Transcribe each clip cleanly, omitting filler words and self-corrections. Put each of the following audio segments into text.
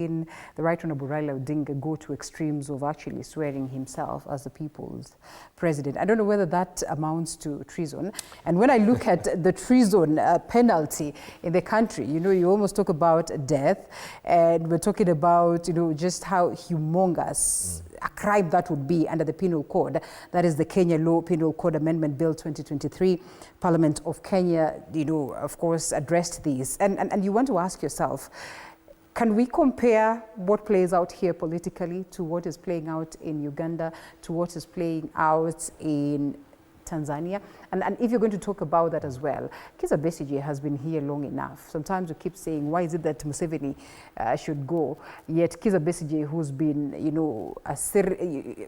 in the Right Honorable Raila Odinga go to extremes of actually swearing himself as the people's president. I don't know whether that amounts to treason. And when I look at the treason penalty in the country, you know, you almost talk about death, and we're talking about, you know, just how humongous a crime that would be under the Penal Code. That is the Kenya Law Penal Code Amendment Bill 2023. Parliament of Kenya, you know, of course, addressed these. And you want to ask yourself, can we compare what plays out here politically to what is playing out in Uganda, to what is playing out in Tanzania? And if you're going to talk about that as well, Kizza Besigye has been here long enough. Sometimes we keep saying, why is it that Museveni should go? Yet Kizza Besigye, who's been, you know,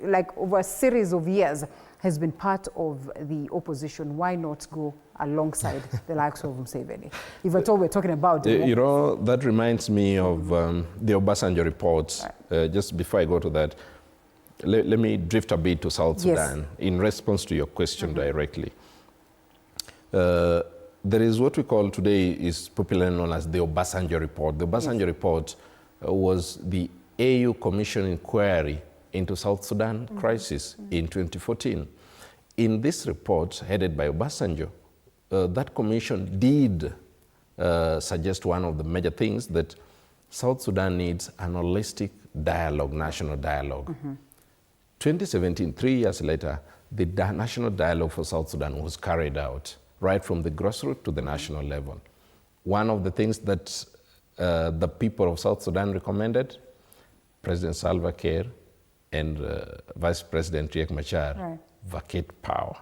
like over a series of years, has been part of the opposition. Why not go alongside the likes of Museveni? If at all we're talking about you know, that reminds me of the Obasanjo reports. Right. Just before I go to that, let me drift a bit to South Sudan in response to your question directly. There is what we call today is popularly known as the Obasanjo report. The Obasanjo report was the AU Commission inquiry into South Sudan crisis in 2014. In this report, headed by Obasanjo, that commission did suggest one of the major things, that South Sudan needs an holistic dialogue, national dialogue. 2017, 3 years later, the national dialogue for South Sudan was carried out, right from the grassroots to the national level. One of the things that the people of South Sudan recommended, President Salva Kiir and Vice President Riek Machar vacate power.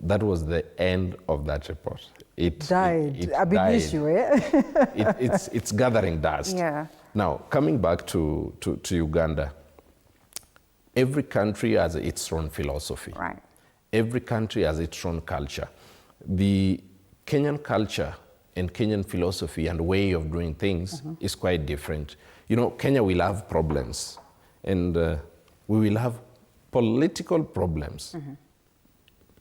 That was the end of that report. It died. A big issue, eh? It's gathering dust. Yeah. Now, coming back to Uganda, every country has its own philosophy. Right. Every country has its own culture. The Kenyan culture and Kenyan philosophy and way of doing things is quite different. You know, Kenya will have problems, and we will have political problems.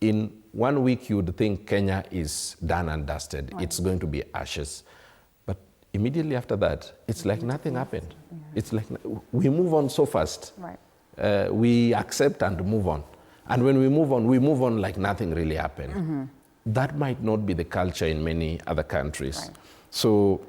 In 1 week, you would think Kenya is done and dusted. Right. It's going to be ashes. But immediately after that, it's like nothing happened. It's like we move on so fast. Right. We accept and move on. And when we move on like nothing really happened. That might not be the culture in many other countries. Right. So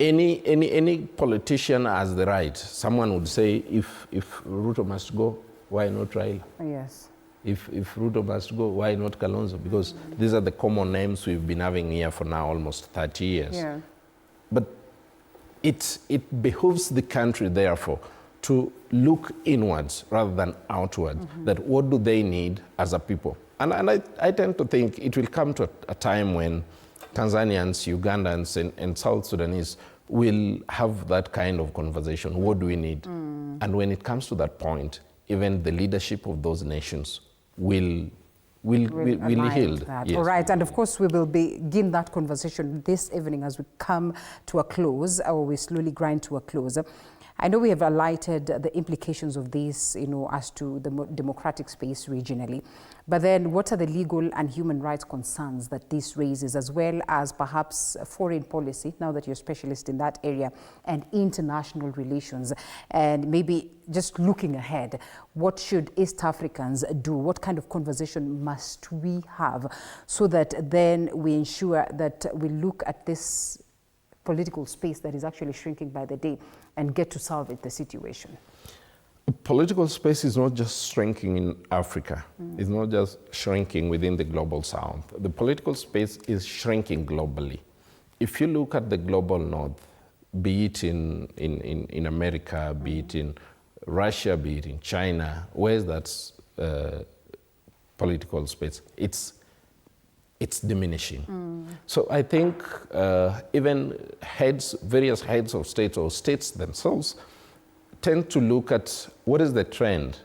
any politician has the right. Someone would say, if Ruto must go, why not Raila? Yes. If Ruto must go, why not Kalonzo? Because these are the common names we've been having here for now almost 30 years. Yeah. But it behooves the country, therefore, to look inwards rather than outwards, that what do they need as a people? And I tend to think it will come to a time when Tanzanians, Ugandans, and South Sudanese will have that kind of conversation. What do we need? And when it comes to that point, even the leadership of those nations will yield. Yes. All right, and of course we will begin that conversation this evening as we come to a close, or we slowly grind to a close. I know we have highlighted the implications of this, you know, as to the democratic space regionally. But then what are the legal and human rights concerns that this raises, as well as perhaps foreign policy, now that you're a specialist in that area, and international relations? And maybe just looking ahead, what should East Africans do? What kind of conversation must we have so that then we ensure that we look at this political space that is actually shrinking by the day and get to solve the situation? Political space is not just shrinking in Africa. It's not just shrinking within the global south. The political space is shrinking globally. If you look at the global north, be it in America, be it in Russia, be it in China, where's that political space? It's diminishing. So I think even various heads of states or states themselves tend to look at what is the trend